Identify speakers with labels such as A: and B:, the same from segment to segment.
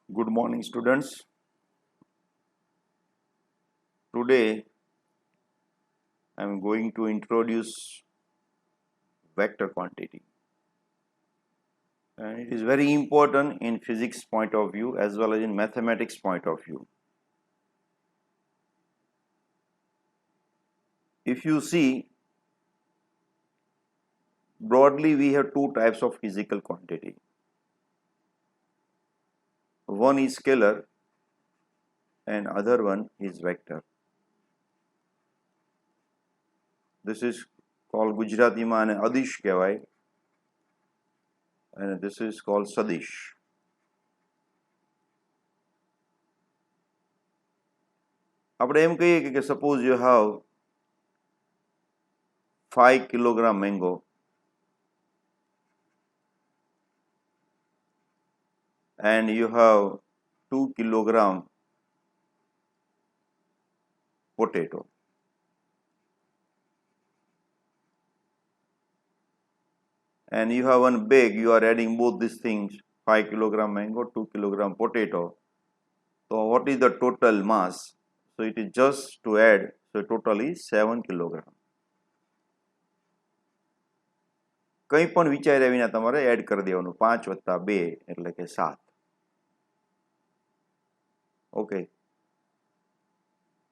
A: Good morning, students. Today I am going to introduce vector quantity, and it is very important in physics point of view as well as in mathematics point of view. If you see, broadly we have two types of physical quantity. One is scalar and other one is vector. This is called Gujarati માં અદિશ કહેવાય and this is called સદિશ. આપણે એમ કહીએ કે suppose you have 5 kilogram mango and you have 2 kilogram potato. And you have one bag, you are adding both these things, 5 kilogram mango, 2 kilogram potato. So what is the total mass? So it is just to add, so total is 7 kilogram. કંઈ પણ વિચાર્યા વિના તમારે add કરી દેવાનું 5 વત્તા 2 એટલે કે 7. ઓકે,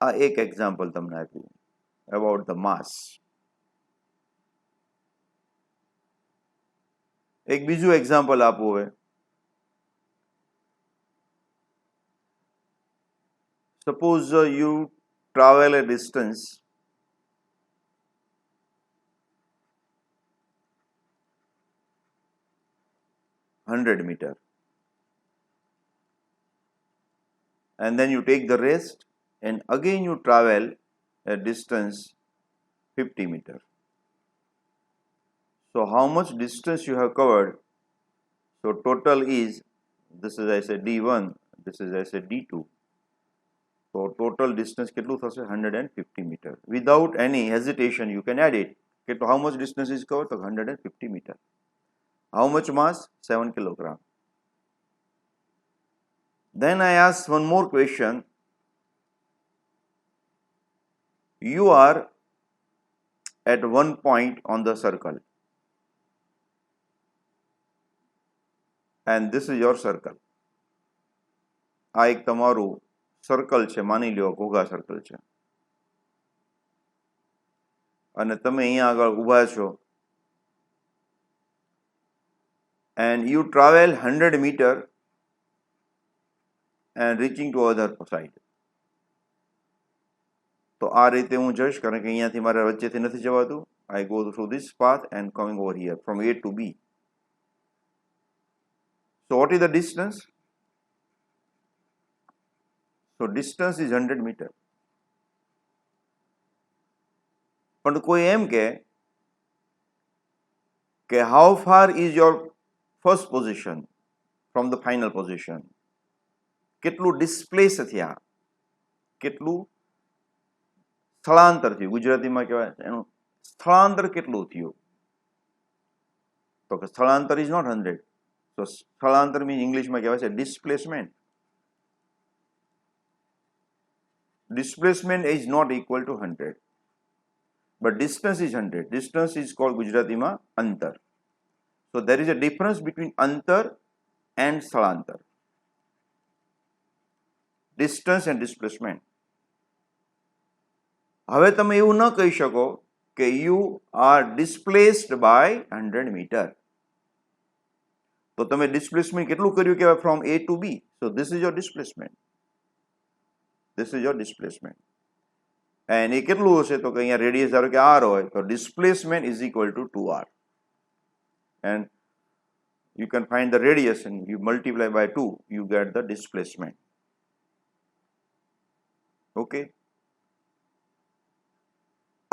A: આ એક એક્ઝામ્પલ તમને આપ્યું about the mass. એક બીજું એક્ઝામ્પલ આપવું હોય. Suppose you travel a distance (100 meter) and then you take the rest and again you travel a distance 50 meter. So how much distance you have covered? So total is, this is I say D1, this is I say D2. So total distance કેટલું થશે 150 meter. Without any hesitation you can add it. How much distance is covered? So 150 meter. How much mass? 7 kilogram. Then I ask one more question. You are at one point on the circle and this is your circle. આ એક તમારું circle છે, માની લ્યો Ghogha circle છે અને તમે અહીંયા આગળ ઊભા છો and you travel 100 meter and reaching to other side. તો આ રીતે હું જઈશ કારણ કે અહીંયાથી મારે વચ્ચેથી નથી જવાતું. I go through this path and coming over here from A to B. So what is the distance? So distance is 100 meter. પણ કોઈ એમ કે how far is your first position from the final position? કેટલું displace થયા, કેટલું સ્થળાંતર થયું, ગુજરાતીમાં કહેવાય એનું સ્થળાંતર કેટલું થયું? તો કે સ્થળાંતર ઇઝ નોટ 100. તો સ્થળાંતર મીન્સ ઇંગ્લિશમાં કહેવાય છે displacement. Displacement is not equal to 100, but distance is 100. Distance is called ગુજરાતીમાં અંતર. So there is a difference between અંતર and સ્થળાંતર. Distance and displacement. હવે તમે એવું ન કહી શકો કે you are displaced by 100 meter. તો તમે displacement કેટલું કર્યું કહેવાય from A to B. So this is your displacement. This is your displacement. And એ કેટલું હશે તો કે અહીંયા રેડિયસ ધારો કે r હોય તો displacement is equal to 2r. And you can find the radius and you multiply by 2, you get the displacement. Okay.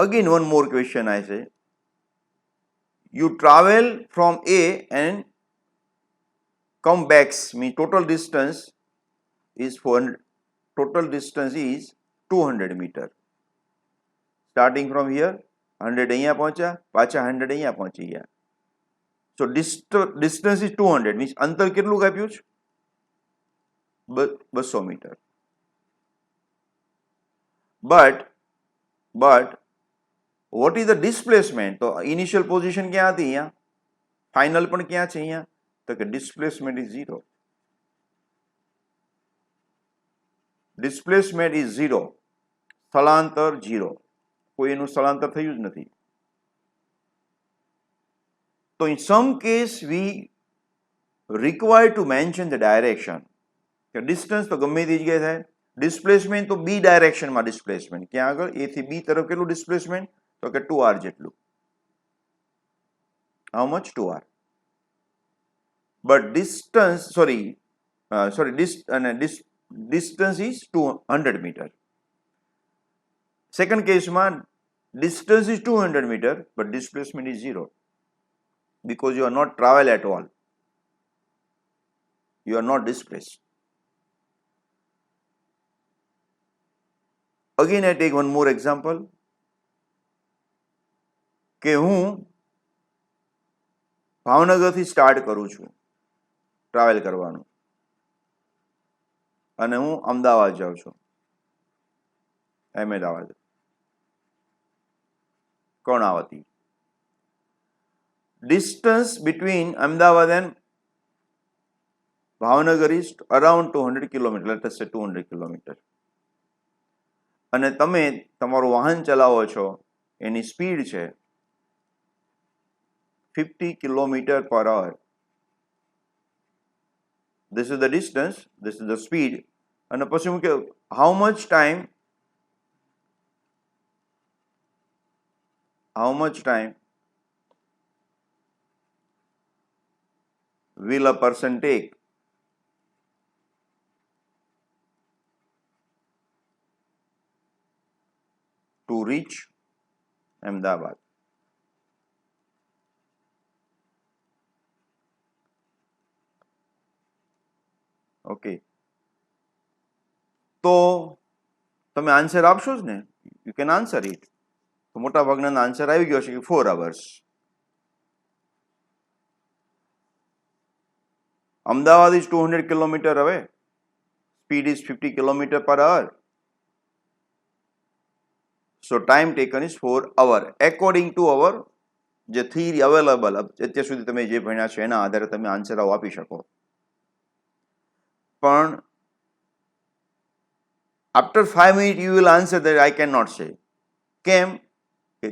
A: Again one more question I say. You travel from A and come back, means total distance is 400. Total distance is 200 meter. Starting from here, 100 અહીંયા પહોંચ્યા, પાછા 100 અહીંયા પહોંચી ગયા. So distance is 200, means અંતર કેટલું કાપ્યું છે? 200 metre. But what is the displacement? તો ઇનિશિયલ પોઝિશન ક્યાં હતી? અહીંયા. ફાઇનલ પણ ક્યાં છે? અહીંયા. તો કે ડિસ્પ્લેસમેન્ટ ઇઝ 0. Displacement is 0. સ્થળાંતર 0. કોઈ એનું સ્થળાંતર થયું જ નથી. તો in some case we required to mention the direction. કે ડિસ્ટન્સ તો ગમે તે જગ્યાએ થાય. ડિસ્પ્લેસમેન્ટ તો બી ડાયરેક્શનમાં ડિસ્પ્લેસમેન્ટ. ક્યાં આગળ? એ થી બી તરફ કેટલું ડિસ્પ્લેસમેન્ટ? તો કે 2r જેટલું. How much? 2r. But distance is 200 metre. Second કેસમાં distance is 200 meter but displacement is 0 because you are not travel at all. You are not displaced. Again I take one more example કે હું ભાવનગરથી start કરું છું travel કરવાનું અને હું અમદાવાદ જાઉં છું, Ahmedabad, Karnavati. Distance between Ahmedabad and Bhavnagar is around 200 kilometers. Let us say 200 kilometers. અને તમે તમારું વાહન ચલાવો છો, એની સ્પીડ છે 50 kilometer per hour. This is the distance, this is the speed. અને પછી હું કે how much time will a person take to reach Ahmedabad? Okay, તો તમે આન્સર આપશો જ ને? You can answer it. તો મોટા ભાગના આન્સર આવી ગયો છે કે 4 hours. અમદાવાદ ઇઝ 200 કિલોમીટર હવે, speed is 50 kilometre per hour. So time taken is 4 hours according to our જે થિયરી અવેલેબલ અત્યાર સુધી તમે જે ભણ્યા છે એના આધારે તમે આન્સર આપી શકો. પણ after 5 minutes you will answer that I cannot say. કેમ? કે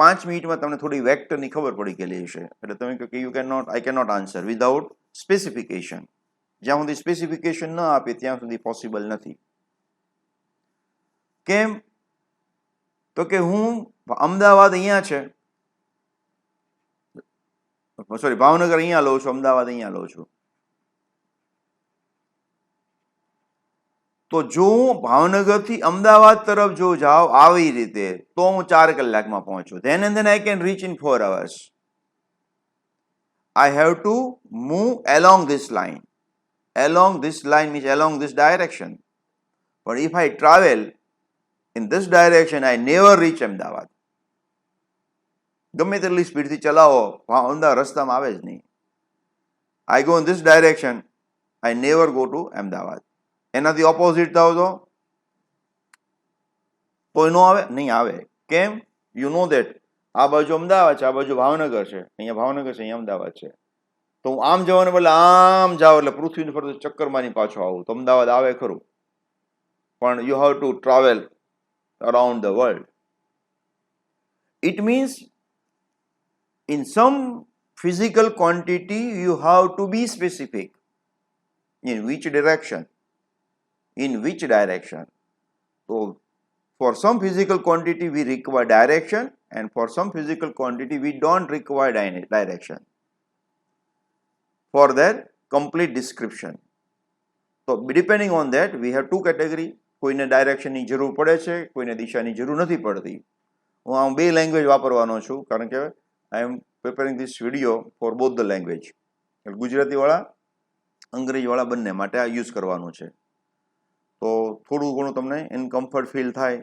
A: 5 મિનિટમાં તમને થોડી વેક્ટરની ખબર પડી ગયેલી હશે એટલે તમે કહો કે I can not answer without specification. જ્યાં સુધી સ્પેસિફિકેશન ન આપે ત્યાં સુધી પોસિબલ નથી. કેમ? તો કે હું અમદાવાદ અહીંયા છે, સોરી ભાવનગર અહીંયા લઉં છું, અમદાવાદ અહીંયા લઉં છું. તો જો હું ભાવનગરથી અમદાવાદ તરફ જો જાઉં આવી રીતે તો હું 4 કલાકમાં પહોંચું. then I can reach in 4 hours. I have to move along this line. Along this line means along this direction. But if I travel in this direction, I never reach Ahmedabad. ગમે તેટલી સ્પીડથી ચલાવો, અમદાવાદ રસ્તામાં આવે જ નહીં. I go in this direction, I never go to Ahmedabad. એનાથી opposite થાવ તો ન આવે? નહીં આવે. કેમ? યુ નો દેટ આ બાજુ અમદાવાદ છે, આ બાજુ ભાવનગર છે, અહીંયા ભાવનગર છે, અહીંયા અમદાવાદ છે. તો હું આમ જવાને બદલે આમ જાઉં એટલે પૃથ્વીની ફરતે ચક્કર મારી પાછો આવું તો અમદાવાદ આવે ખરું, પણ you have to travel around the world. It means in some physical quantity you have to be specific. In which direction? So for some physical quantity we require direction and for some physical quantity we don't require direction for their complete description. So depending on that we have two category. કોઈને ડાયરેક્શનની જરૂર પડે છે, કોઈને દિશાની જરૂર નથી પડતી. હું આમ 2 લેંગ્વેજ વાપરવાનો છું કારણ કે I am preparing this video for both the language. ગુજરાતીવાળા અંગ્રેજીવાળા બંને માટે આ યુઝ કરવાનું છે. તો થોડું ઘણું તમને ઇનકમ્ફર્ટ ફીલ થાય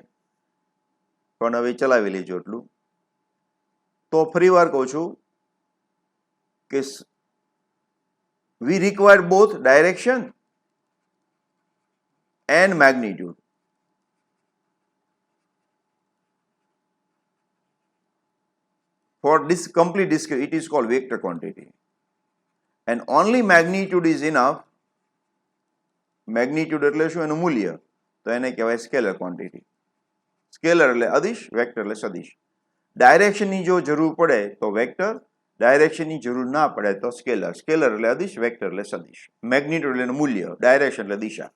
A: પણ હવે ચલાવી લેજો એટલું. તો ફરી વાર કહું છું કે we require both direction and magnitude. For this complete discrete, it is called vector quantity. And only magnitude is enough. Magnitude એટલે શું એનું મૂલ્ય, તો એને કહેવાય સ્કેલર ક્વોન્ટિટી. સ્કેલર એટલે અદિશ, વેક્ટર એટલે સદિશ. ડાયરેક્શનની જો જરૂર પડે તો વેક્ટર, ડાયરેક્શનની જરૂર ના પડે તો સ્કેલર. સ્કેલર એટલે અદિશ, વેક્ટર એટલે સદિશ. મેગ્નિટ્યુડ એટલે એનું મૂલ્ય, ડાયરેક્શન એટલે દિશા.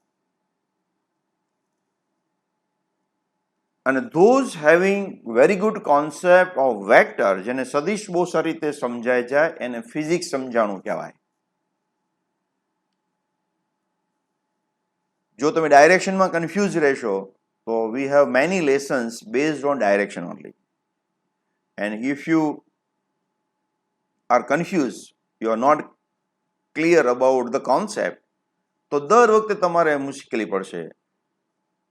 A: અને those having very good concept of vector, જેને સદિશ બહુ સારી રીતે સમજાય જાય, એને ફિઝિક્સ સમજાણું કહેવાય. જો તમે ડાયરેક્શનમાં કન્ફ્યુઝ રહેશો તો we have many lessons based on direction only. And if you are confused, you are not clear about the concept, તો દર વખતે તમારે મુશ્કેલી પડશે.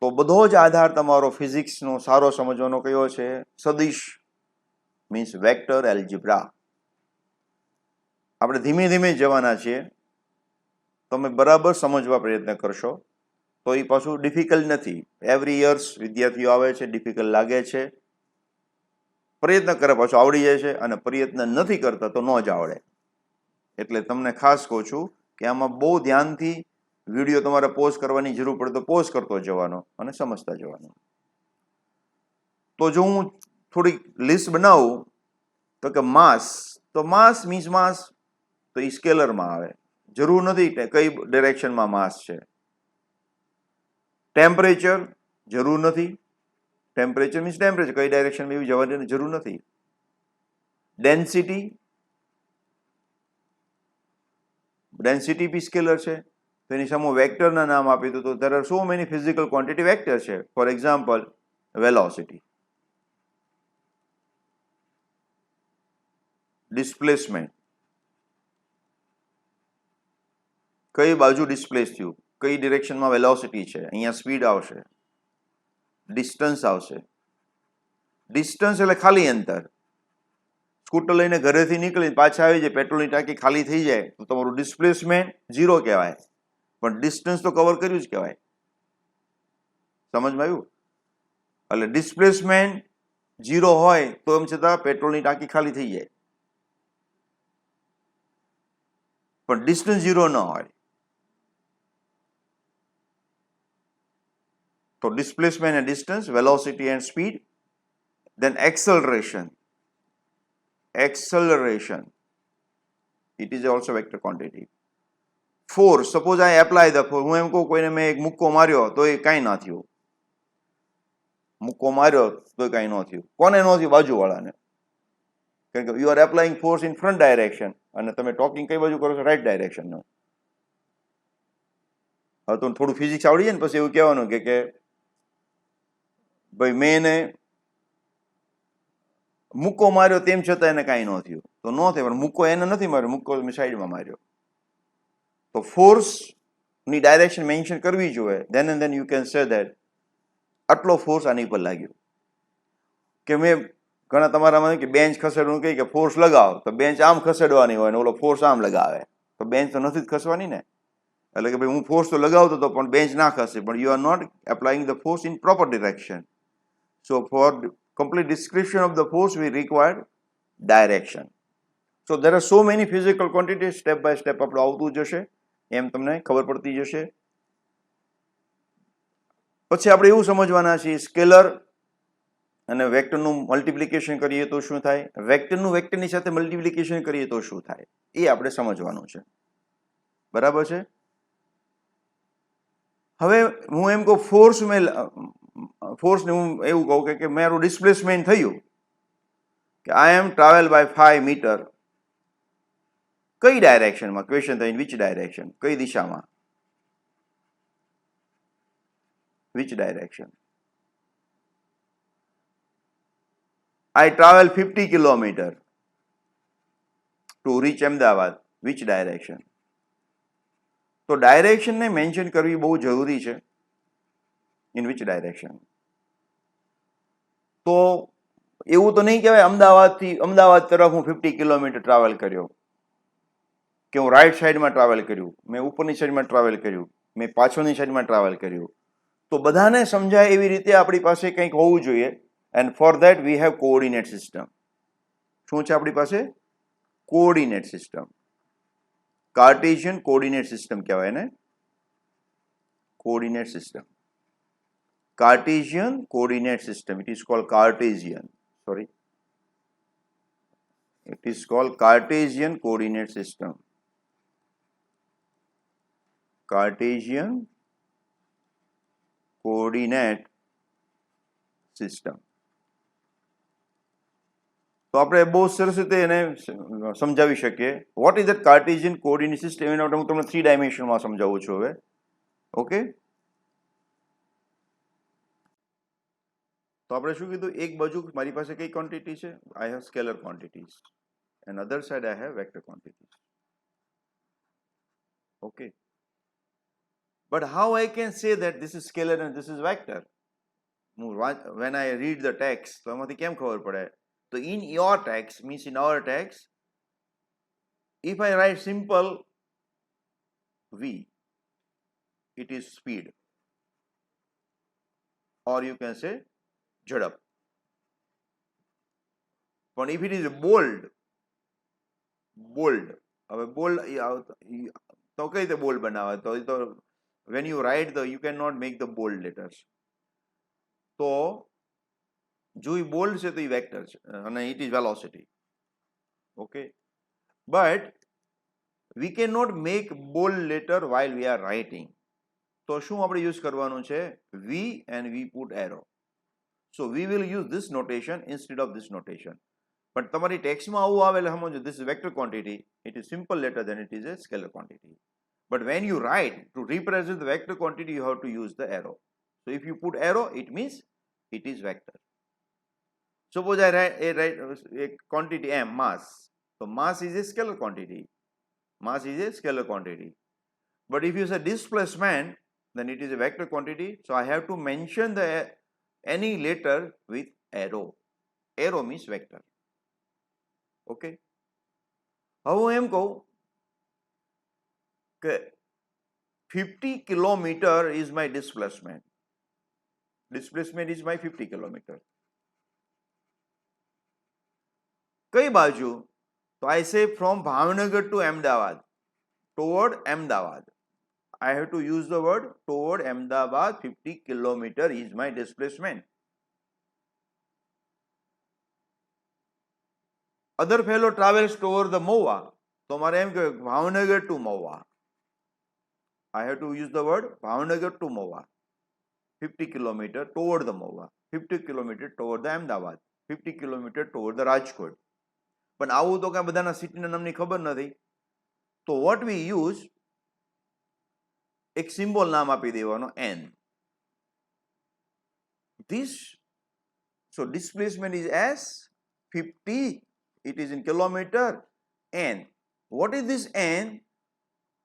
A: તો બધો જ આધાર તમારો ફિઝિક્સનો સારો સમજવાનો કયો છે? સદિશ મીન્સ વેક્ટર એલ્જિબ્રા. આપણે ધીમે ધીમે જવાના છીએ. તમે બરાબર સમજવા પ્રયત્ન કરશો તો એ પાછું ડિફિકલ્ટ નથી. એવરી યર્સ વિદ્યાર્થીઓ આવે છે, ડિફિકલ્ટ લાગે છે, પ્રયત્ન કરે પાછું આવડી જાય છે, અને પ્રયત્ન નથી કરતા તો ન જ આવડે. એટલે તમને ખાસ કહું છું કે આમાં બહુ ધ્યાનથી વિડીયો તમારે પોઝ કરવાની જરૂર પડે તો પોઝ કરતો જવાનો અને સમજતા જવાનો. તો જો હું થોડીક લિસ્ટ બનાવું તો કે માસ, તો માસ મીન્સ માસ, તો એ સ્કેલરમાં આવે. જરૂર નથી કઈ ડિરેક્શનમાં માસ છે. ટેમ્પરેચર જરૂર નથી, ટેમ્પરેચર મીન્સ ટેમ્પરેચર, કઈ ડાયરેક્શનમાં એવી જવાની જરૂર નથી. ડેન્સિટી, ડેન્સિટી બી સ્કેલર છે. તો એની સામે વેક્ટરના નામ આપી દો તો there are so many physical quantity vector છે. ફોર એક્ઝામ્પલ વેલોસિટી, ડિસ્પ્લેસમેન્ટ, કઈ બાજુ ડિસ્પ્લેસ થયું, કઈ ડિરેક્શનમાં વેલોસિટી છે, અહીંયા સ્પીડ આવશે. ડિસ્ટન્સ આવશે. ડિસ્ટન્સ એટલે ખાલી અંતર. સ્કૂટર લઈને ઘરેથી નીકળીને પાછા આવી જાય, પેટ્રોલની ટાંકી ખાલી થઈ જાય તો તમારું ડિસ્પ્લેસમેન્ટ 0 કહેવાય, પણ ડિસ્ટન્સ તો કવર કર્યું જ કહેવાય. સમજમાં આવ્યું? એટલે ડિસ્પ્લેસમેન્ટ 0 હોય તો એમ છતાં પેટ્રોલની ટાંકી ખાલી થઈ જાય, પણ ડિસ્ટન્સ 0 ન હોય. તો displacement and distance, velocity and speed. Then acceleration, it is also vector quantity. Force, suppose I apply the force. હું એમ કહું કોઈને મેં એક મુક્કો માર્યો તો એ કાંઈ ના થયું. મુક્કો માર્યો તો કાંઈ ન થયું. કોને ન થયું? બાજુવાળાને. કારણ કે you are applying force in front direction અને તમે ટોકિંગ કઈ બાજુ કરો છો? રાઈટ ડાયરેક્શનનો. હવે તો થોડું ફિઝિક્સ આવડી જાય ને પછી એવું કહેવાનું કે ભાઈ મેં એને મુક્કો માર્યો તેમ છતાં એને કાંઈ ન થયું. તો ન થાય, પણ મુક્કો એને નથી માર્યો, મુક્કો મેં સાઈડમાં માર્યો. તો ફોર્સની ડાયરેક્શન મેન્શન કરવી જોઈએ. Than and then you can say that આટલો ફોર્સ આની પર લાગ્યો. કે મેં ઘણા તમારામાં કે બેન્ચ ખસેડવાનું કહી કે ફોર્સ લગાવો, તો બેન્ચ આમ ખસેડવાની હોય ને ઓલો ફોર્સ આમ લગાવે, તો બેન્ચ તો નથી જ ખસવાની ને. એટલે કે ભાઈ હું ફોર્સ તો લગાવતો હતો પણ બેન્ચ ના ખસે, પણ you are not applying the force in proper direction. So for complete description of the force we require direction. So there are so many physical quantities, step by step આપણે આવતું જશે, એમ તમને ખબર પડતી જશે. પછી આપણે એવું સમજવાના છીએ સ્કેલર અને વેક્ટરનું મલ્ટિપ્લિકેશન કરીએ તો શું થાય, વેક્ટરનું વેક્ટરની સાથે મલ્ટિપ્લિકેશન કરીએ તો શું થાય, એ આપણે સમજવાનું છે. બરાબર છે? હવે હું એમ કહું ફોર્સને હું એવું કહું કે મારું ડિસ્પ્લેસમેન્ટ થયું કે I M travel by 5 metre. કઈ ડાયરેક્શનમાં? ક્વેશ્ચન થાય વિચ ડાયરેક્શન, કઈ દિશામાં, which direction. I travel 50 kilometre to reach Ahmedabad, which direction. તો ડાયરેક્શનને મેન્શન કરવી બહુ જરૂરી છે. In which direction. તો એવું તો નહીં કહેવાય અમદાવાદ તરફ હું 50 કિલોમીટર ટ્રાવેલ કર્યો, કે હું રાઈટ સાઈડમાં ટ્રાવેલ કર્યું, મેં ઉપરની સાઈડમાં ટ્રાવેલ કર્યું, મેં પાછળની સાઈડમાં ટ્રાવેલ કર્યું. તો બધાને સમજાય એવી રીતે આપણી પાસે કંઈક હોવું જોઈએ, and for that we have coordinate system. શું છે આપણી પાસે? Coordinate system. Cartesian coordinate system કહેવાય ને, coordinate system. Cartesian coordinate system. It is called Cartesian. Sorry. It is called Cartesian coordinate system. Cartesian coordinate system. તો આપણે બહુ સરસ રીતે એને સમજાવી શકીએ. What is that Cartesian coordinate system? એના માટે હું તમને 3 ડાયમેન્શનમાં સમજાવું છું હવે. ઓકે, તો આપણે શું કીધું? એક બાજુ મારી પાસે કઈ ક્વોન્ટિટી છે? I have scalar quantities, and other side I have vector quantities. Okay, but how I can say that this is scalar and this is vector? When I read the text, તો એમાંથી કેમ ખબર પડે? તો in your text, means in our text, if I write simple v, it is speed, or you can say ઝડપ. પણ if it is bold, હવે bold તો કઈ રીતે bold બનાવે? તો when you write you cannot make the bold letters. તો જો એ bold છે તો એ વેક્ટર છે અને it is velocity. Okay, but we cannot make bold letter while we are writing. તો શું આપણે યુઝ કરવાનું છે? v and we put arrow. So we will use this notation instead of this notation. But તમારી ટેક્સ્ટમાં આવું આવેલ સમજો, this is vector quantity, it is simple letter, then it is a scalar quantity. But when you write, to represent the vector quantity, you have to use the arrow. So if you put arrow, it means it is vector. Suppose I write a quantity m, mass. So mass is a scalar quantity. Mass is a scalar quantity. But if you say displacement, then it is a vector quantity. So I have to mention any letter with arrow. Arrow means vector. Okay. હવે હું એમ કહું કે 50 kilometer is my displacement. Displacement is my 50 kilometer. કઈ બાજુ? તો I say from Bhavnagar to Ahmedabad, toward Ahmedabad. I have to use the word toward Ahmedabad. 50 kilometer is my displacement. Other fellow travels toward the Moa. તો મારે એમ કે Bhavnagar to Moa. I have to use the word Bhavnagar to Moa. 50 kilometer toward the Moa. 50 kilometer toward the Ahmedabad. 50 kilometer toward the Rajkot. પણ આવું તો કાંઈ બધાના સિટીના નામની ખબર નથી. તો what we use, એક સિમ્બોલ નામ આપી દેવાનો n. This, so displacement is s, 50, it is in kilometer, n. What is this n?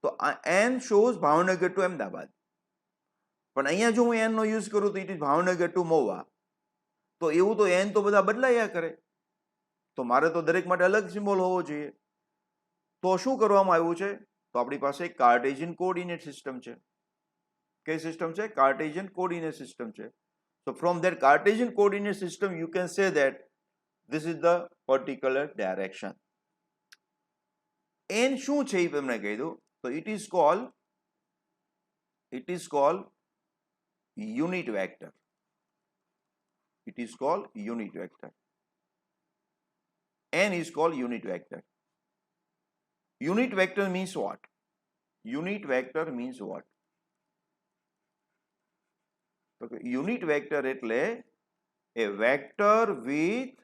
A: તો n shows Bhavnagar to Ahmedabad. પણ અહીંયા જો હું n નો યુઝ કરું તો it is Bhavnagar to Moa. તો એવું તો n તો બધા બદલાયા કરે. તો મારે તો દરેક માટે અલગ સિમ્બોલ હોવો જોઈએ. તો શું કરવામાં આવ્યું છે? તો આપણી પાસે એક કાર્ટેશિયન કોઓર્ડિનેટ સિસ્ટમ છે. કઈ સિસ્ટમ છે? કાર્ટેશિયન કોઓર્ડિનેટ સિસ્ટમ છે. So from that Cartesian coordinate system, you can say that this is the particular direction. n શું છે એ તમને કહી દઉં. તો it is called unit vector. It is called unit vector. n is called unit vector. Unit vector means what? Unit vector means what? Okay, unit vector એટલે a vector with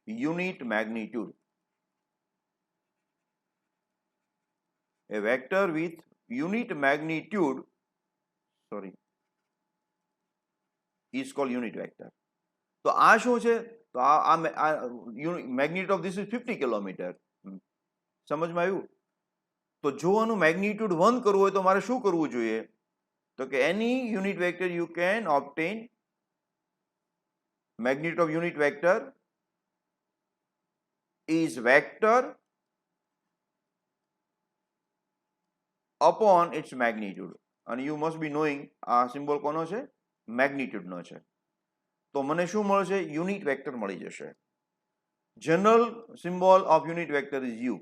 A: unit magnitude. A vector with unit magnitude, sorry, is called unit vector. તો આ શું છે? તો આ magnitude of this is 50 kilometer. સમજમાં આવ્યું? તો જો આનું મેગ્નિટ્યુડ 1 કરવું હોય તો મારે શું કરવું જોઈએ? તો કે any unit vector you can obtain magnitude of unit vector is vector upon its magnitude. And you must be knowing આ સિમ્બોલ કોનો છે? મેગ્નિટ્યુડનો છે. તો મને શું મળશે? યુનિટ વેક્ટર મળી જશે. General symbol of unit vector is you.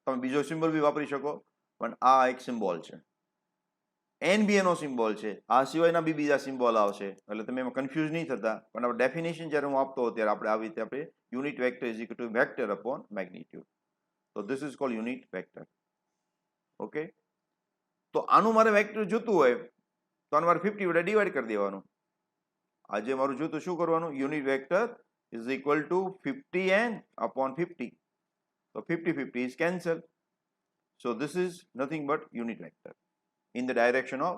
A: તમે બીજો સિમ્બોલ બી વાપરી શકો, પણ આ એક સિમ્બોલ છે. એનબી એનો સિમ્બોલ છે. આ સિવાયના બી બીજા સિમ્બોલ આવશે, એટલે તમે એમાં કન્ફ્યુઝ નહીં થતા. પણ આપણે ડેફિનેશન જ્યારે હું આપતો ત્યારે આપણે આવી રીતે આપણે unit vector is equal to vector upon magnitude. તો this is called unit vector. Okay, તો આનું મારે વેક્ટર જોતું હોય તો આને મારે 50 વડે ડિવાઈડ કરી દેવાનું. આજે મારું જોતું શું કરવાનું? Unit vector is equal two 50n upon 50. So 50 is cancelled. So this is nothing but unit vector in the direction of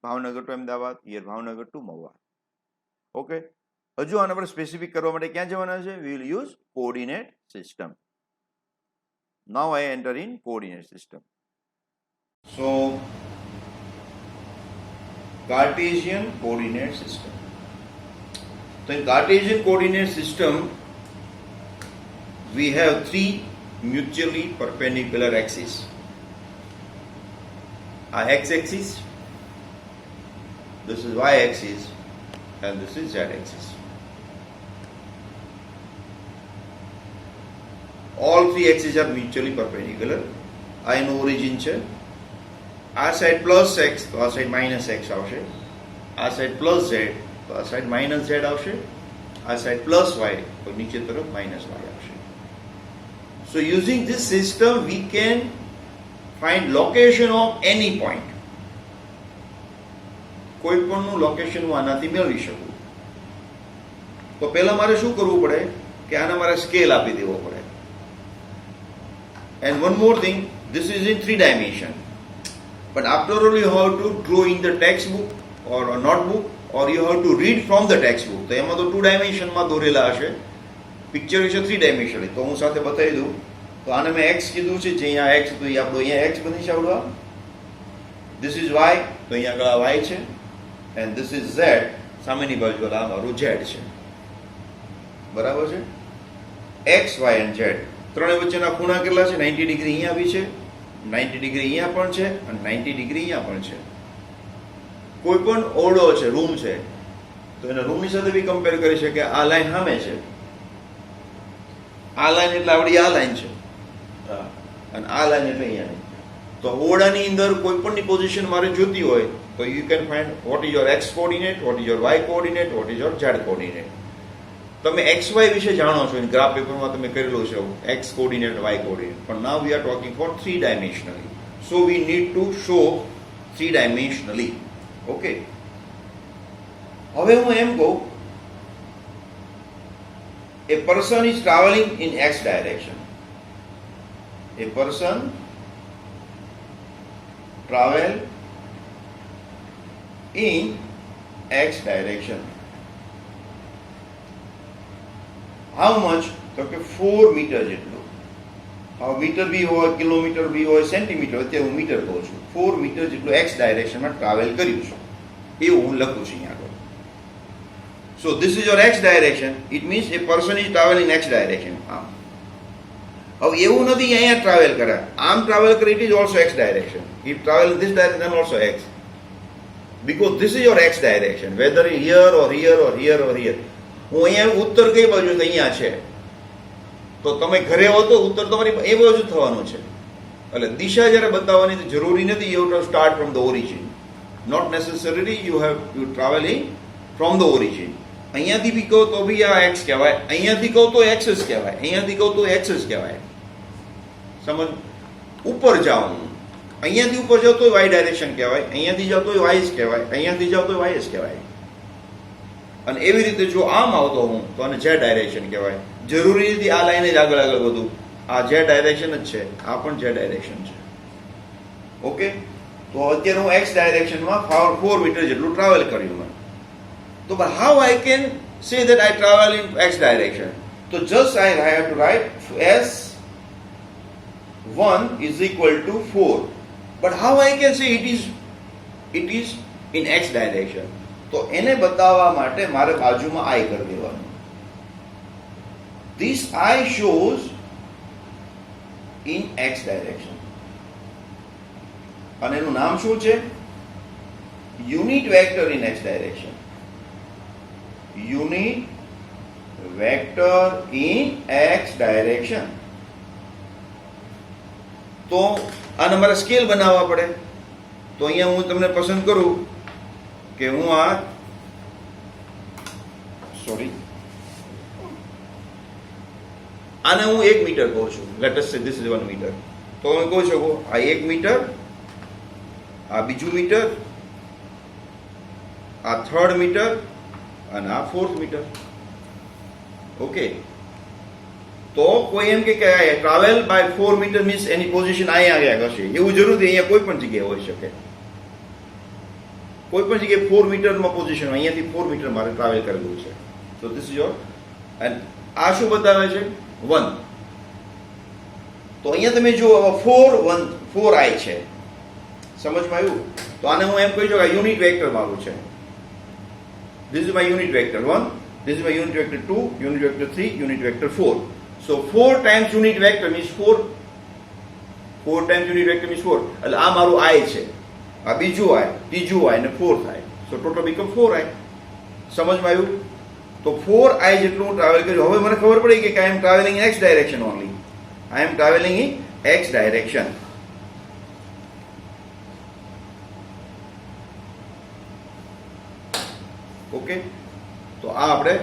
A: Bhavnagar to Ahmedabad, here Bhavnagar to Mahua. Okay. હજુ આના પર સ્પેસિફિક કરવા માટે ક્યાં જવાના છે? We will use coordinate system. Now I enter in coordinate system. So Cartesian coordinate system. So in Cartesian coordinate system we have three mutually perpendicular axes. Our x-axis, this is y-axis, and this is z-axis. All three axes are mutually perpendicular. આ એનો origin છે. આ side plus x તો આ side minus x આવશે. આ side plus z તો આ સાઈડ માઇનસ z આવશે. આ સાઈડ પ્લસ y તો નીચે તરફ માઇનસ y આવશે. So using this system we can find location of any point. કોઈ પણનું લોકેશન હું આનાથી મેળવી શકું. તો પહેલા મારે શું કરવું પડે કે આને મારે સ્કેલ આપી દેવો પડે. And one more thing, this is in 3 dimension. But after all you have to draw in the textbook or a notebook, or you have to read from the textbook. તો એમાં તો 2 dimension માં દોરેલા હશે. Picture વિશે 3 dimension. તો હું સાથે બતાવી દઉં. તો આને મેં x કીધું છે, જે અહીંયા x તો આપણો અહીંયા x બની છે આવડવા. This is y, તો અહીંયા આગળ y છે. And this is z, સામેની બાજુ આ મારું z છે. બરાબર છે? x, y and z. ત્રણે વચ્ચેના ખૂણા કેટલા છે? 90 ડિગ્રી અહીંયા બી છે, 90 ડિગ્રી અહીંયા પણ છે, અને 90 ડિગ્રી અહીંયા પણ છે. કોઈ પણ ઓરડો છે, રૂમ છે, તો એને રૂમની સાથે બી કમ્પેર કરી શકે. આ લાઈન સામે છે, આ લાઈન એટલે આવડી આ લાઈન છે, અને આ લાઈન એટલે અહીંયા. તો ઓરડાની અંદર કોઈ પણની પોઝિશન મારે જોતી હોય તો you can find what is your X coordinate, what is your Y coordinate, what is your Z coordinate. તમે એક્સ વાય વિશે જાણો છો, ગ્રાફ પેપરમાં તમે કરેલું છે એક્સ કોઓર્ડિનેટ, વાય કોઓર્ડિનેટ. પણ now we are talking for 3 dimensionally. So we need to show 3 dimensionally. Okay, હવે હું એમ કહું, a person is traveling in x direction. A person travel in x direction. How much? તો કે 4 metre જેટલું. હવે metre બી હોય, kilometre બી હોય, centimetre, અત્યારે હું મીટર કહું છું. 4 મીટર જેટલું એક્સ ડાયરેક્શનમાં ટ્રાવેલ કર્યું છે, એવું હું લખું છું અહીંયા આગળ. So this is your x direction. It means a person is traveling in x direction. આમ હવે એવું નથી અહીંયા ટ્રાવેલ કરે, આમ ટ્રાવેલ કરે, it is also x direction. If travel in this direction then also x, because this is your x direction, whether here or here or here or here. હું અહીંયા ઉત્તર કઈ બાજુ અહીંયા છે, તો તમે ઘરે હો તો ઉત્તર તમારી એ બાજુ થવાનું છે. એટલે દિશા જ્યારે બતાવવાની તો જરૂરી નથી. You have to start from the origin. Not necessarily you have to travelling from the origin. અહીંયાથી બી કહો તો બી આ એક્સ કહેવાય, અહીંયાથી કહો તો એક્સ જ કહેવાય, અહીંયાથી કહો તો એક્સ જ કહેવાય. સમજ? ઉપર જાઉં, અહીંયાથી ઉપર જાવ તો વાય ડાયરેક્શન કહેવાય, અહીંયાથી જાવ તો વાય જ કહેવાય, અહીંયાથી જાવ તો વાય જ કહેવાય. અને એવી રીતે જો આમ આવતો હું તો આને ઝેડ ડાયરેક્શન કહેવાય. જરૂરી નથી આ લાઈને જ આગળ આગળ વધુ. આ ઝેડ ડાયરેક્શન જ છે, આ પણ ઝેડ ડાયરેક્શન છે. ઓકે, તો અત્યારે હું એક્સ ડાયરેક્શનમાં 4 મીટર જેટલું ટ્રાવેલ કર્યું મેં. તો but how I can say that I travel in x direction? So just I have to write s1 is equal to 4. But how I can say it is in x direction? તો એને બતાવવા માટે મારે બાજુમાં I કરી દેવાનું. This I shows in X direction. અને એનું નામ શું છે? Unit vector in X direction. Unit vector in X direction. તો આને મારે સ્કેલ બનાવવા પડે. તો અહીંયા હું તમને પસંદ કરું કે હું આને હું 1 મીટર કહું છું. લેટ અસ સે ધીસ ઇઝ 1 મીટર. તો હું કહી શકું આ 1 મીટર, આ બીજું મીટર, આ 3rd મીટર અને આ 4th મીટર. ઓકે. તો કોઈ એમ કે ટ્રાવેલ બાય 4 મીટર મીન્સ એની પોઝિશન અહીંયા આવ્યા હશે એવું જરૂર નથી. અહીંયા કોઈ પણ જગ્યાએ હોઈ શકે. કોઈ પણ જગ્યાએ 4 મીટરમાં પોઝિશન, અહીંયાથી 4 મીટર મારે ટ્રાવેલ કરેલું છે. So this is your. And આ શું બતાવે છે? 1. તો અહીંયા તમે જુઓ 4i છે. સમજમાં આવ્યું? તો આને હું એમ કહી શકું કે યુનિટ વેક્ટર મારું છે. This is my unit vector 1, this is my unit vector 2, unit vector 3, unit vector 4. So 4 times unit vector means 4. 4 times unit vector means 4. એટલે આ મારું i છે, આ બીજું i, ત્રીજું i અને 4th i. So total become 4i. સમજમાં આવ્યું? તો 4i જેટલું હું ટ્રાવેલ કર્યું. હવે મને ખબર પડી કે I am travelling in X direction only. I am travelling in X direction. Okay. તો આ આપણે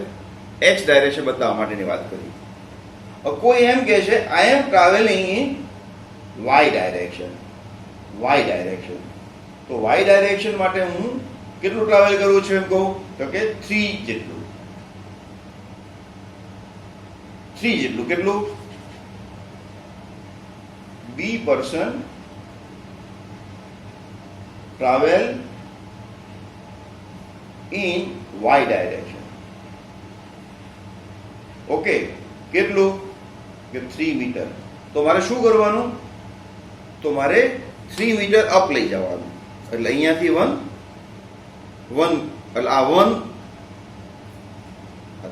A: એક્સ ડાયરેક્શન બતાવવા માટેની વાત કરી. કોઈ એમ કહે છે I am travelling in Y direction. Y direction. તો વાય ડાયરેક્શન માટે હું કેટલું ટ્રાવેલ કરું છું એમ કહું તો કે 3 જેટલું. 3 જેટલું. કેટલું? b person travel in y direction. Okay. કેટલું? કે 3 મીટર. તો મારે શું કરવાનું? તો મારે 3 મીટર અપ લઈ જવાનું. એટલે અહીંયાથી 1 એટલે આ 1,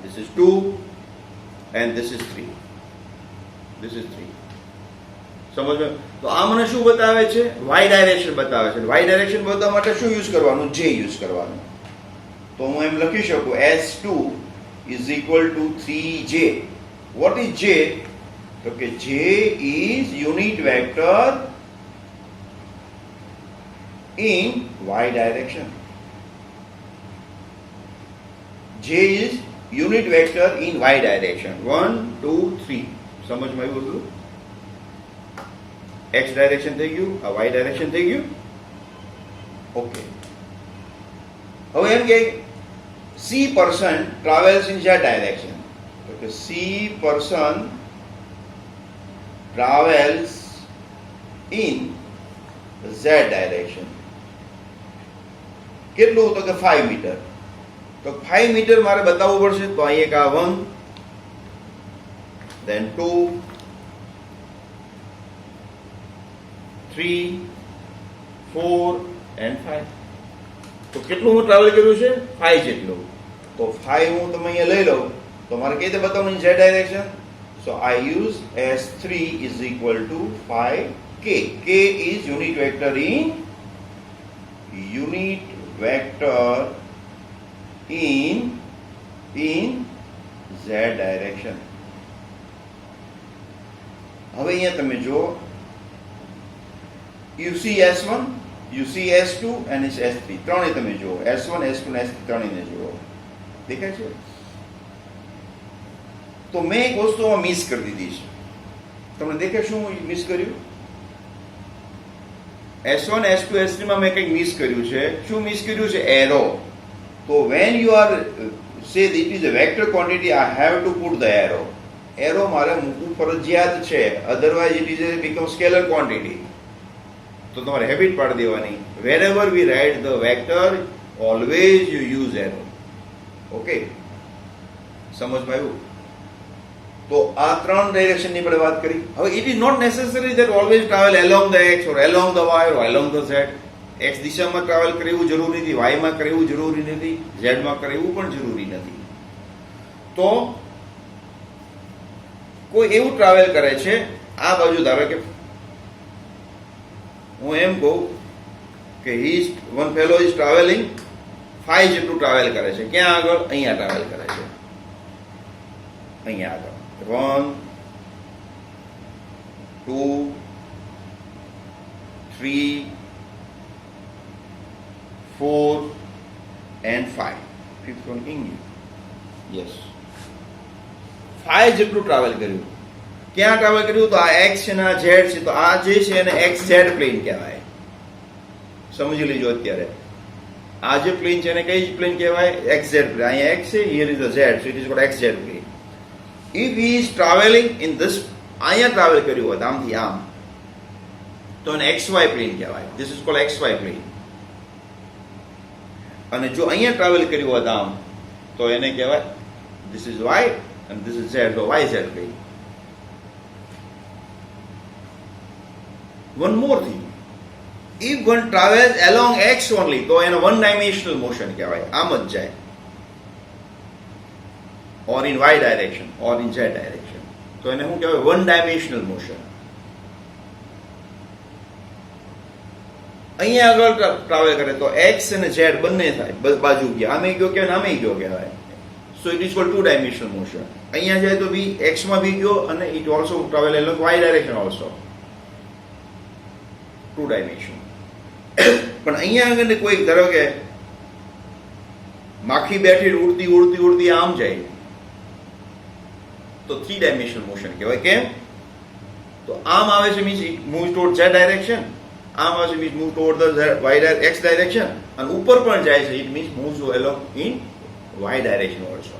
A: this is 2 and this is 3. This is 3. સમજો? તો આ મને શું બતાવે છે? વાય ડાયરેક્શન બતાવે છે. વાય ડાયરેક્શન બતાવવા માટે શું યુઝ કરવાનું? જે યુઝ કરવાનું. તો હું એમ લખી શકું S2 is equal to 3j. What is j? તો કે j is unit vector in y direction. j is unit vector in y direction. 1 2 3. સમજમાં આવ્યું બધું? x ડાયરેક્શન થઈ ગયું, આ y ડાયરેક્શન થઈ ગયું. ઓકે. હવે એમ કે c person travels in z direction. તો કે c person travels in z direction. કેટલું? તો કે 5 મીટર. તો 5 મીટર મારે બતાવવું પડશે. તો અહીં એક આ 1, then 2, 3, 4 and 5. તો કેટલું હું ટ્રાવેલ કર્યું છે? 5 જેટલું. તો 5 હું તમે અહીંયા લઈ લઉં તો મારે કઈ રીતે બતાવવાનું? z direction. So I use S3 is equal to 5k. K is unit vector in z direction. હવે અહીંયા તમે જો you see S1, you see S2 and it's S3. ત્રણે તમે જુઓ. S1, S2 અને S3 ત્રણેયને જુઓ. દેખાય છે? તો મેં એક વસ્તુમાં મિસ કરી દીધી છે. તમને દેખાય શું મિસ કર્યું? S1, S2, S3 માં મેં કંઈક મિસ કર્યું છે. શું મિસ કર્યું છે? એરો. તો when you are say it is a vector quantity, I have to put the arrow. Arrow મારે મૂકવું ફરજિયાત છે. Otherwise it is become scalar quantity. તો તમારે હેબિટ પાડી દેવાની. wherever we write the vector, always you use arrow. Okay. સમજમાં આવ્યું? તો આ 3 ડાયરેક્શનની આપણે વાત કરી. હવે it is not necessary that always travel along the x or along the y or along the z. x દિશામાં ટ્રાવેલ કરવું જરૂરી નથી, y માં કરવું જરૂરી નથી, z માં કરવું પણ જરૂરી નથી. તો કોઈ એવું ટ્રાવેલ કરે છે આ બાજુ ધારો કે હું એમ કહું કે વન ફેલો ઇઝ ટ્રાવેલિંગ 5 જેટલું ટ્રાવેલ કરે છે. ક્યાં આગળ? અહીંયા ટ્રાવેલ કરે છે, અહીંયા આગળ 1 2 3 4 and 5. Fifth one English. Yes. 5 જેટલું ટ્રાવેલ કર્યું. ક્યાં ટ્રાવેલ કર્યું? તો આ એક્સ છે ને આ ઝેડ છે, તો આ જે છે એને એક્સ ઝેડ પ્લેન કહેવાય. સમજી લેજો અત્યારે આ જે પ્લેન છે એને કઈ પ્લેન કહેવાય? X Z plane. અહીંયા એક્સ છે, here is the Z, so it is called X Z plane. If he is travelling in this, અહીંયા ટ્રાવેલ કર્યું હોય આમથી આમ, તો એને એક્સ વાય પ્લેન કહેવાય. This is called X Y plane. અને જો અહીંયા ટ્રાવેલ કર્યું હોત આમ, તો એને કહેવાય this is why and this is z, so yz plane. One more thing, if one travels along x only, તો એને one dimensional motion કહેવાય. આમ જ જાય, or in y direction or in z direction, તો એને શું કહેવાય? one dimensional motion. અહીંયા આગળ ટ્રાવેલ કરે તો x અને z બંને થાય, બાજુ ગયા, આમે ગયો કે આમે ગયો કહેવાય. So it is called two dimensional motion. અહીંયા જાય તો બી x માં બી ગયો અને it also travel along y direction also. Two dimension. પણ અહીંયા આગળ કોઈ ધારો કે માખી બેઠી ઉડતી ઉડતી ઉડતી આમ જાય તો થ્રી ડાયમેન્શનલ મોશન કહેવાય. કેમ? તો આમ આવે છે means it moves toward z direction, આમ આવે છે means move toward the y x direction, અને ઉપર પણ જાય છે it means moves along in y direction also.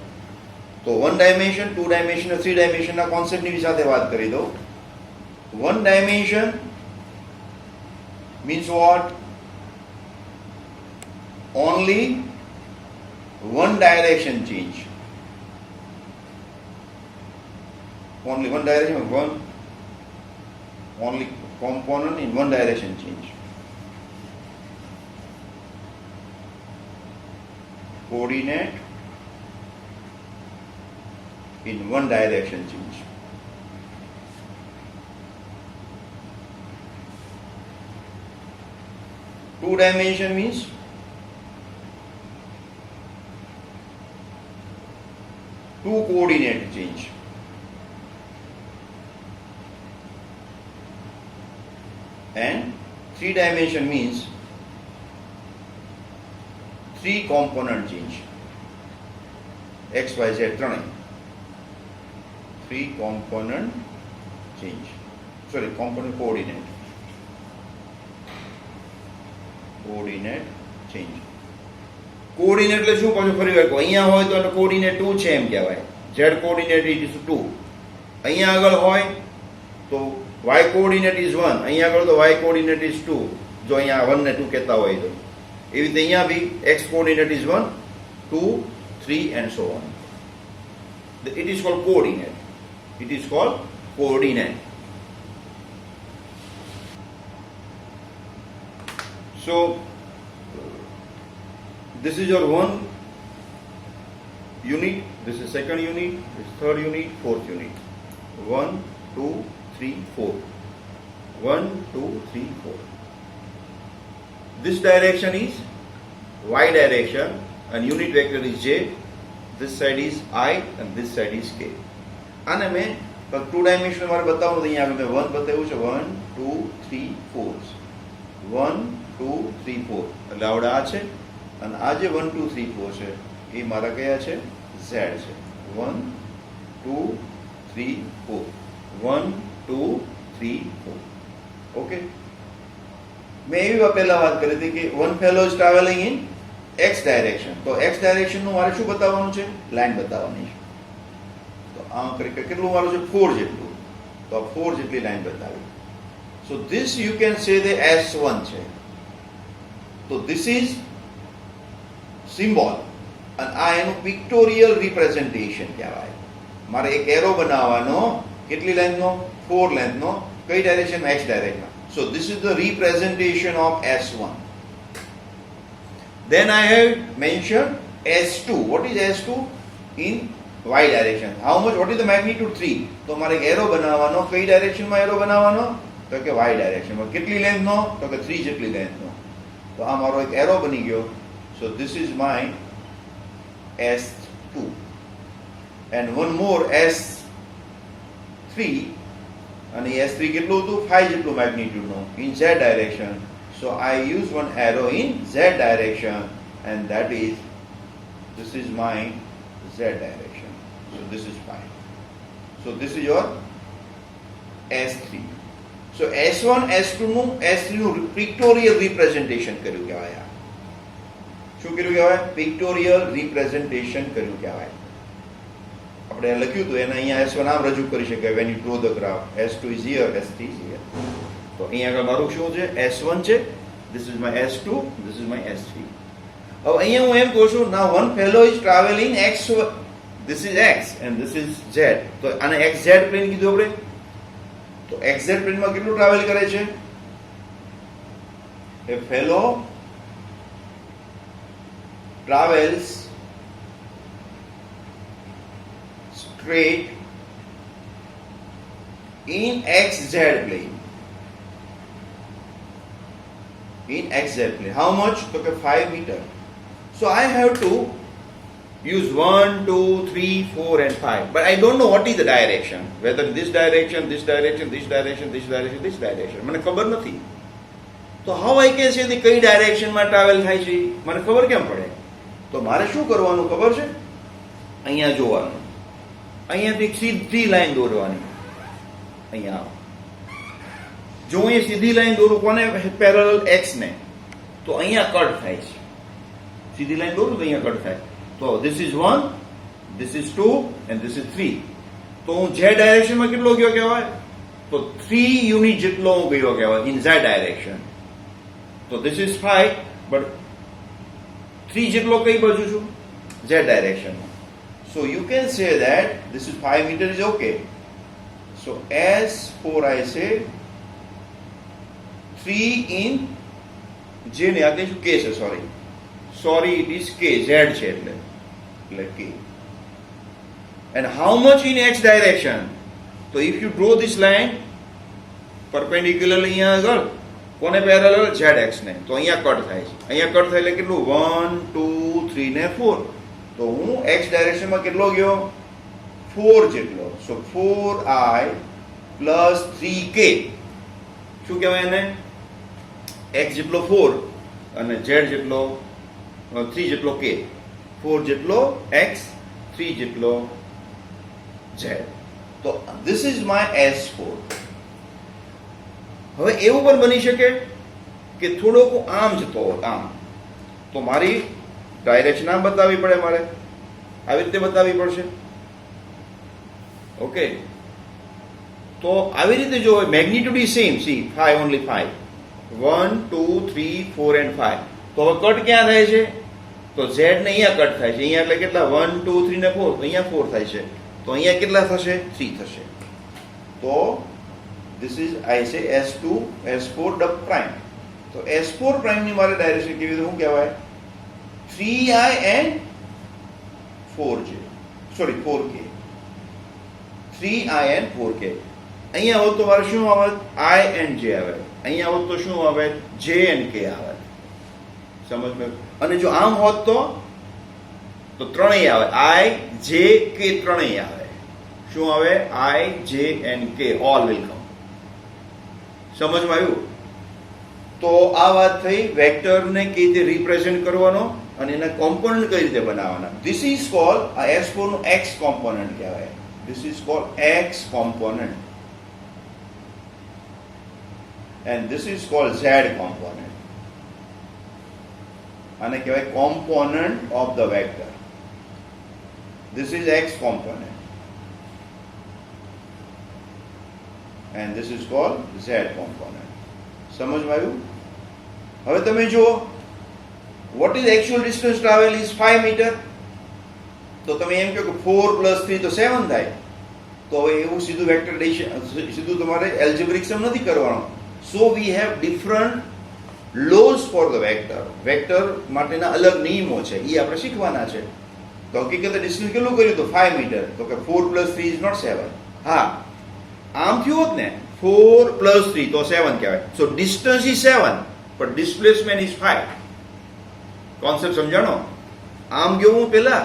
A: તો 1 ડાયમેન્શન, 2 ડાયમેન્શન અને 3 ડાયમેન્શન ના કોન્સેપ્ટની સાથે વાત કરી દો. 1 dimension means what? Only one direction change. Only one direction, only component in one direction change. Coordinate in one direction change. Two dimension means two coordinate change. And three dimension means three component change. X, Y, Z ત્રણેય. Three component change. Sorry, component coordinate. Coordinate change. Coordinate એટલે શું? પાછું ફરી વાર કહું, અહીંયા હોય તો કોઓર્ડિનેટ 2 છે એમ કહેવાય. Z coordinate is 2. અહીંયા આગળ હોય તો y કોઓર્ડિનેટ ઇઝ 1. અહીંયા આગળ તો y કોઓર્ડિનેટ ઇઝ 2. જો અહીંયા 1 ને 2 કહેતા હોય તો એવી રીતે અહીંયા બી x coordinate is 1, 2, 3 and so on. It is called coordinate. It is called coordinate. So this is your one unit, this is second unit, this is third unit, fourth unit. 1, 2, 3, 4. 1, 2, 3, 4. This direction is y direction and unit vector is j. This side is I and this side is k. આને મેં two dimensional મારે બતાવવાનું તો અહીંયા મેં 1 બતાવ્યું છે, 1, 2, 3, 4. 1, 2, 3, 4 એટલે આવડે આ છે, અને આ જે 1, 2, 3, 4 છે એ મારા કયા છે? Z છે. 1, 2, 3, 4. 1, 2, 3, 4. ઓકે. મેં એવી પહેલા વાત કરી હતી કે one fellow is travelling in x direction. તો x ડાયરેક્શનનું મારે શું બતાવવાનું છે? લાઈન બતાવવાની છે. તો આમ કરી કેટલું મારું છે? 4 જેટલું. તો આ 4 જેટલી લાઈન બતાવી. So this you can say the S1 છે. તો ધીસ ઇઝ સિમ્બોલ અને આ એનું પિક્ટોરિયલ રિપ્રેઝન્ટેશન કહેવાય. મારે એક એરો બનાવવાનો, કેટલી લેન્થનો? 4 લેન્થનો. કઈ ડાયરેક્શનમાં? x ડાયરેક્શનમાં. So this is the representation of S1. Then I have mentioned S2. What is S2? In Y direction. How much, what is the magnitude 3? તો મારે એક એરો બનાવવાનો. કઈ ડાયરેક્શનમાં એરો બનાવવાનો? તો કે વાય ડાયરેક્શનમાં. કેટલી લેન્થનો? તો કે 3 જેટલી લેન્થનો. તો આ મારો એક એરો બની ગયો. So this is my S2 and one more S3, and S3 કેટલું હતું? 5 જેટલું મેગ્નિટ્યુડ નો in Z direction. So I use one arrow in Z direction, and that is, this is my Z direction. So this is 5. So this is your S3. So S1 S2 નું S3 નું pictorial representation કર્યું કહેવાય. શું કર્યું કહેવાય? Pictorial representation કર્યું કહેવાય. આપણે લખ્યું હતું એને અહીંયા S1 આમ રજૂ કરી શકાય when you draw the graph. S2 is here, S3 is here. તો અહીંયા આગળ મારું શું છે? S1 છે. This is my S2, this is my S3. હવે અહીંયા હું એમ કહું છું, now one fellow is traveling X, this is X and this is Z. તો આને XZ પ્લેન કીધું આપણે. તો XZ પ્લેનમાં કેટલું ટ્રાવેલ કરે છે? A fellow travels straight in XZ plane. In XZ plane. How much? So 5 meter. So I have to use 1, 2, 3, 4 and 5. But I don't know what is the direction. Whether this direction, this direction, this direction, this direction, this direction. મને ખબર નથી. તો how I can say the કઈ ડાયરેક્શનમાં travel થાય છે? મને ખબર કેમ પડે? તો મારે શું કરવાનું ખબર છે? અહીંયા જોવાનું. અહીંયાથી સીધી લાઈન દોરવાની. અહીંયા જો હું સીધી લાઈન દોરું કોને? પેરેલલ x ને. તો અહીંયા કટ થાય છે. સીધી લાઈન દોરું તો અહીંયા કટ થાય. તો this is 1, this is 2 and this is 3. તો હું z ડાયરેક્શનમાં કેટલો ગયો કહેવાય? તો 3 યુનિટ જેટલો હું ગયો કહેવાય in z ડાયરેક્શન. તો this is 5 but 3 જેટલો કઈ બાજુ છું? z direction. So you can say that this is 5 meter is okay. So S4 I say 3 in J ને આ કહીશું K છે, sorry it is K, Z છે એટલે K. And how much in X direction? So if you draw this line perpendicular અહીંયા આગળ કોને parallel? ZX ને. તો અહીંયા કટ થાય છે. અહીંયા કટ થાય એટલે કેટલું? 1, 2, 3 ને 4. તો હું X ડાયરેક્શનમાં કેટલો ગયો? 4 જેટલો. સો 4I પ્લસ 3K. શું કહેવાય એને? X જેટલો 4 અને Z જેટલો 3 જેટલો K. 4 જેટલો X, 3 જેટલો Z. તો this is my S4. હવે એવું પણ બની શકે કે થોડોક આમ જતો હોય, આમ. તો મારી ડાયરેક્શન આમ બતાવવી પડે, મારે આવી રીતે બતાવવી પડશે. ઓકે, તો આવી રીતે જો magnitude is same. See 5 only 5. 1, 2, 3, 4 and 5. તો હવે કટ ક્યાં થાય છે? તો Z ને અહીંયા કટ થાય છે. અહીંયા એટલે કેટલા? 1, 2, 3 ને 4. તો અહીંયા 4 થાય છે. તો અહીંયા કેટલા થશે? 3 થશે. તો this is I say S2, S4 double prime. તો S4 prime ની મારે ડાયરેક્શન કેવી રીતે શું કહેવાય? 3I and 4J. Sorry, 4K. 3I and 4K. અહીંયા હોત તો મારે શું આવે? I and J આવે. અહીંયા હોત તો શું આવે? J and K આવે. સમજ મે? અને જો આમ હોત તો ત્રણેય આવે. I, J, K ત્રણેય આવે. શું આવે? I, J and K all will come. સમજમાં આવ્યું? તો આ વાત થઈ વેક્ટરને કઈ રીતે રિપ્રેઝન્ટ કરવાનો અને એના કોમ્પોનન્ટ કઈ રીતે બનાવવાના. ધીસ ઇઝ કોલ્ડ, આ S4 નું X કોમ્પોનન્ટ કહેવાય. This is cold X component and this is called Z component. આને કહેવાય component of the vector. This is X component and this is called Z component. સમજમાં આવ્યું? હવે તમે જુઓ, what is actual distance travel is 5 meter. તો તમે એમ કહો કે 4 plus 3 તો 7 થાય. તો હવે એવું સીધું વેક્ટર સીધું તમારે એલ્જેબ્રિક સમ નથી કરવાનો. So we have different laws for the vector. Vector માટેના અલગ નિયમો છે, એ આપણે શીખવાના છે. તો હકીકતે ડિસ્ટન્સ કેટલું કર્યું તો 5 મીટર. તો કે 4 + 3 ઇઝ નોટ 7. હા, આમ થયું હોત ને 4 + 3 તો 7 કહેવાય. સો ડિસ્ટન્સ ઇઝ 7 પણ ડિસ્પ્લેસમેન્ટ ઇઝ 5. કોન્સેપ્ટ સમજાણો? આમ ગયો હું પેલા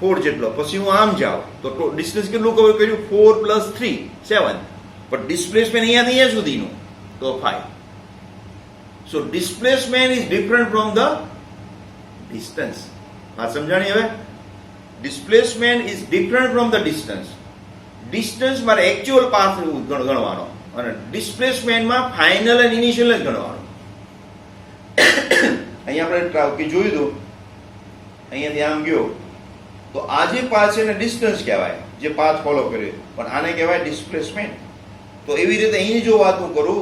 A: 4 જેટલો, પછી હું આમ જાઉં તો ડિસ્ટન્સ કેટલું કવર કર્યું? 4 + 3 7. પણ ડિસ્પ્લેસમેન્ટ અહીંયાથી અહીંયા સુધીનું તો 5. So displacement is different from the distance. હા, સમજાણી હવે? Displacement is different from the distance. Distance મારે એકચ્યુઅલ પાથ ગણવાનો અને ડિસ્પ્લેસમેન્ટમાં ફાઇનલ અને ઇનિશિયલ જ ગણવાનો. અહીંયા આપણે જોયું હતું, અહીંયાથી આમ ગયો તો આ જે પાથ છે એને ડિસ્ટન્સ કહેવાય, જે પાથ ફોલો કર્યો, પણ આને કહેવાય ડિસ્પ્લેસમેન્ટ. તો એવી રીતે અહીં જો વાત હું કરું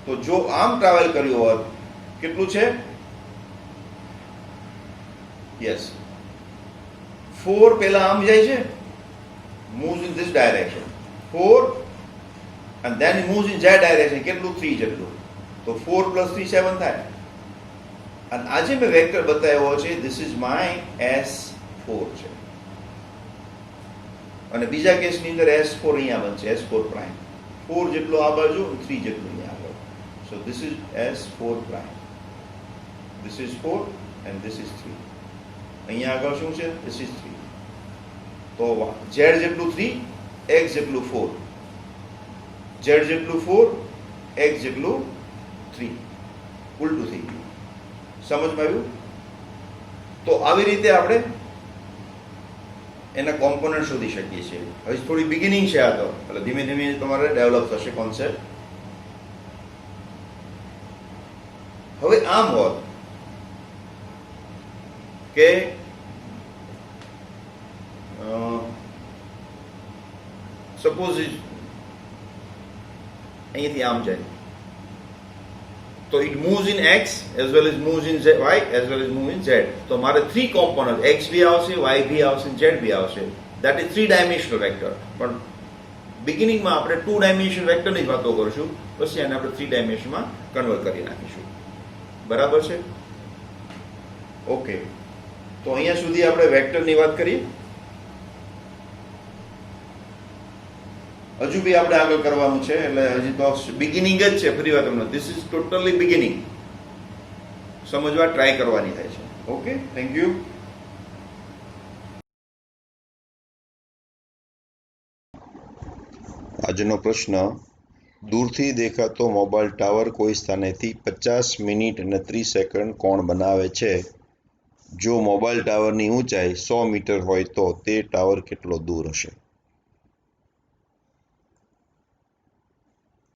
A: તો જો આમ ટ્રાવેલ કર્યું હોત, કેટલું છે? યસ, 4 પહેલા આમ જાય છે, moves in this direction, 4 and then it moves in z direction, કેટલું? 3 જેટલું. તો 4 + 3 7 થાય. અને આજે મેં વેક્ટર બતાવ્યો છે, ધીસ ઇઝ માય S4 છે. અને બીજા કેસની અંદર S4 અહીંયા બનશે, S4 પ્રાઇમ. 4 જેટલો આ બાજુ, 3 જેટલું અહીંયા આગળ. So this is S4 prime. This is 4 and this is 3. અહીંયા આગળ શું છે? This is 3. તો z જેટલું 3, x જેટલું 4, z જેટલું 4, x જેટલું 3, ઉલટું થઈ ગયું. સમજમાં આવ્યું? તો આવી રીતે આપણે એના કોમ્પોનન્ટ શોધી શકીએ છીએ. હવે થોડી બિગિનિંગ છે આ તો, એટલે ધીમે ધીમે તમારે ડેવલપ થશે કોન્સેપ્ટ. હવે આમ હોત કે સપોઝ અહીંથી આમ જાય તો it moves in x as well as moves in y as well as move in z. તો મારે 3 કોમ્પોનન્ટ x બી આવશે, y બી આવશે, z બી આવશે. That is 3 dimensional vector. પણ બિગિનિંગમાં આપણે 2 ડાયમેન્શનલ વેક્ટરની જ વાતો કરીશું, પછી એને આપણે 3 ડાયમેન્શનમાં કન્વર્ટ કરી નાખીશું. બરાબર છે? ઓકે, તો અહીંયા સુધી આપણે વેક્ટરની વાત કરીએ. હજુ બી આપણે આગળ કરવાનું છે, એટલે હજી તો બિગિનિંગ જ છે. ફરી વાર તમને, ધીસ ઇઝ ટોટલી બિગિનિંગ. સમજવા ટ્રાય કરવાની થાય છે. Okay, thank you.
B: આજનો પ્રશ્ન: દૂરથી દેખાતો મોબાઈલ ટાવર કોઈ સ્થાનેથી 50 મિનિટ અને 30 સેકન્ડ કોણ બનાવે છે? જો મોબાઈલ ટાવરની ઊંચાઈ 100 મીટર હોય તો તે ટાવર કેટલો દૂર હશે?